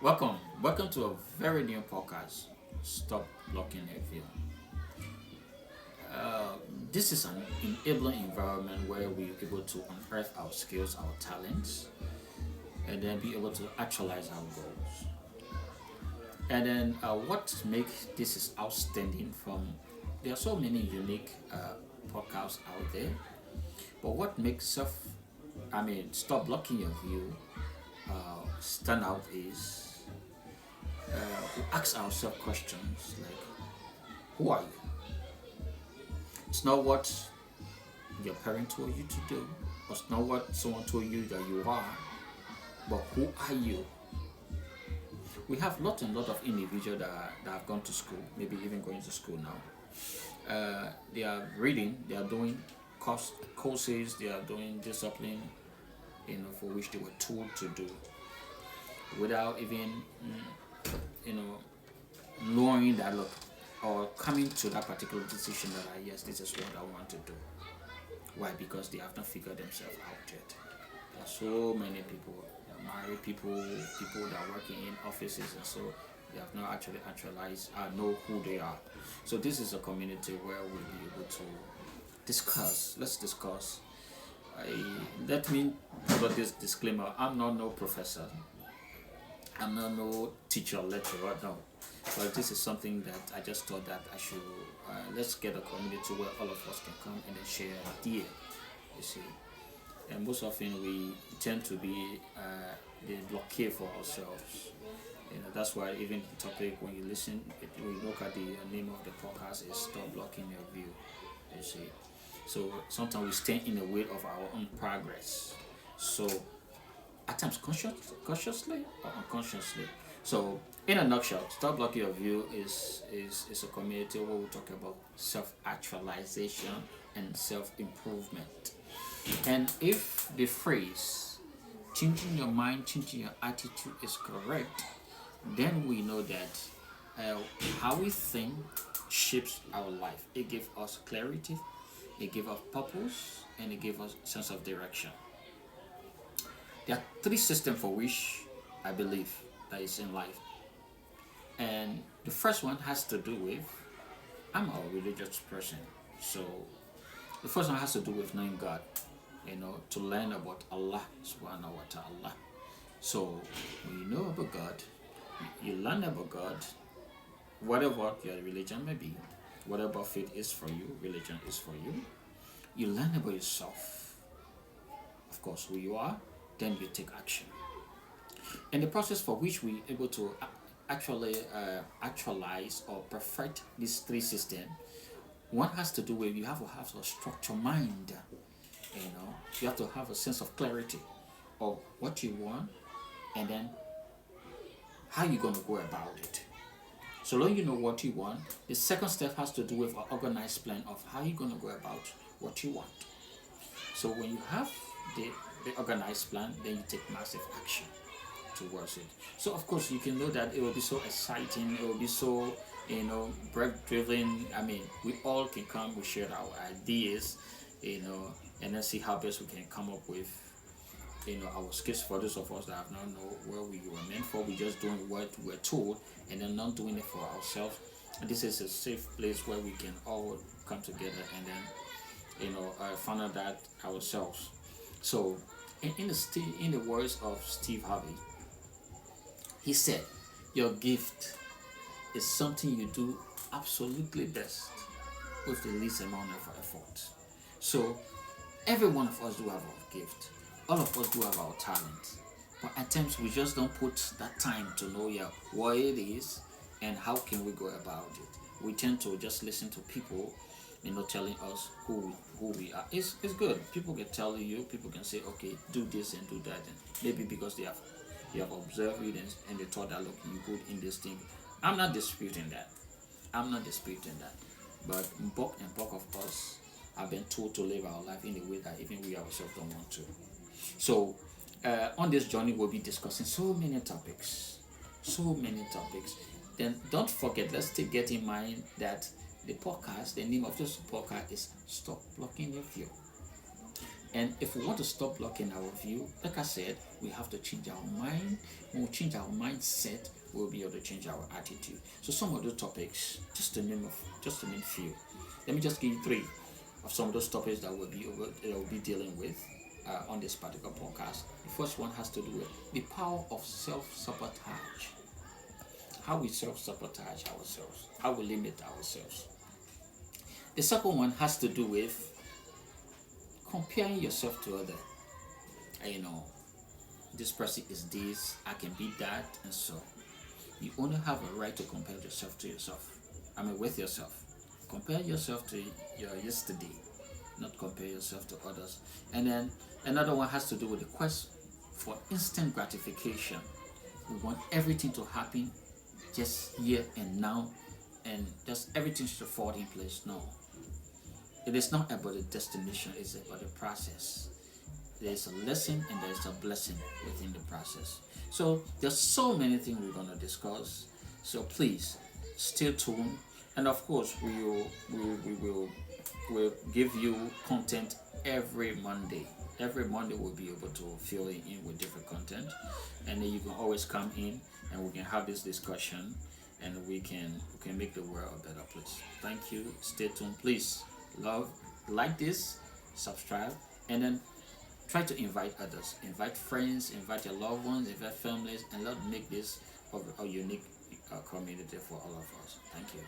Welcome to a very new podcast. Stop blocking your view. Uh, this is an enabling environment where we're able to unearth our skills, our talents, and then be able to actualize our goals. And then what makes this is outstanding from there are so many unique podcasts out there, but what makes stop blocking your view stand out is we ask ourselves questions like, who are you? It's not what your parent told you to do, or it's not what someone told you that you are, but who are you? We have lot and lot of individuals that have gone to school, maybe even going to school now. They are reading, they are doing courses, they are doing discipline, for which they were told to do, without even, you know, knowing that look, or coming to that particular decision that yes, this is what I want to do. Why? Because they have not figured themselves out yet. There are so many people, married people, people that are working in offices, and so they have not actually actualized, know who they are. So this is a community where we'll be able to discuss. Let's discuss. I, Let me put this disclaimer: I'm not no professor. I'm not no teacher, lecturer. No, but this is something that I just thought that I should. Let's get a community where all of us can come and then share idea. You see, and most often we tend to be the blockade for ourselves. That's why even the topic when you listen, when you look at the name of the podcast is "Stop Blocking Your View." You see, so sometimes we stand in the way of our own progress. So at times consciously or unconsciously. So in a nutshell, Stop Blocking Your View is a community where we talk about self-actualization and self-improvement. And if the phrase changing your mind, changing your attitude is correct, then we know that uh, how we think shapes our life. It gives us clarity, it gives us purpose, and it gives us sense of direction. There are three systems for which I believe that is in life. And the first one has to do with I'm a religious person. So the first one has to do with knowing God, to learn about Allah subhanahu wa ta'ala. So when you know about God, you learn about God, whatever your religion may be, whatever faith is for you, religion is for you, you learn about yourself, of course, who you are, then you take action. And the process for which we able to actually actualize or perfect these three systems, one has to do with you have to have a structured mind. You have to have a sense of clarity of what you want, and then how you're going to go about it. So long you know what you want, the second step has to do with an organized plan of how you're going to go about what you want. So when you have the organized plan, then you take massive action towards it. So of course you can know that it will be so exciting, it will be so breath driven. I mean, we all can come, we share our ideas, and then see how best we can come up with our skills. For those of us that have not know where we were meant for, we just doing what we're told and then not doing it for ourselves. And this is a safe place where we can all come together and then find out that ourselves. So in the words of Steve Harvey, he said, your gift is something you do absolutely best with the least amount of effort. So every one of us do have our gift. All of us do have our talent. But at times we just don't put that time to know what it is and how can we go about it. We tend to just listen to people, telling us who we are. It's good. People can tell you, people can say, okay, do this and do that, and maybe because they have observed it and they thought that look, you good in this thing. I'm not disputing that. I'm not disputing that. But bulk and bulk of us have been told to live our life in a way that even we ourselves don't want to. So on this journey, we'll be discussing so many topics, so many topics. Then don't forget, let's still get in mind that the name of this podcast is Stop Blocking Your View. And if we want to stop blocking our view, like I said, we have to change our mind. When we change our mindset, we'll be able to change our attitude. So some of those topics, just to name few. Let me just give you three of some of those topics that we'll be dealing with on this particular podcast. The first one has to do with the power of self-sabotage. How we self-sabotage ourselves, how we limit ourselves. The second one has to do with comparing yourself to other. You know, this person is this, I can be that, and so you only have a right to compare yourself to yourself. I mean, with yourself. Compare yourself to your yesterday, not compare yourself to others. And then another one has to do with the quest for instant gratification. We want everything to happen just here and now, and just everything should fall in place. No, it is not about the destination, it's about the process. There's a lesson and there's a blessing within the process. So there's so many things we're going to discuss. So please stay tuned, and of course we'll give you content every Monday. Every Monday we'll be able to fill in with different content, and then you can always come in and we can have this discussion, and we can make the world a better place. Thank you. Stay tuned. Please like this, subscribe, and then try to invite others, invite friends, invite your loved ones, invite families, and let's make this a unique community for all of us. Thank you.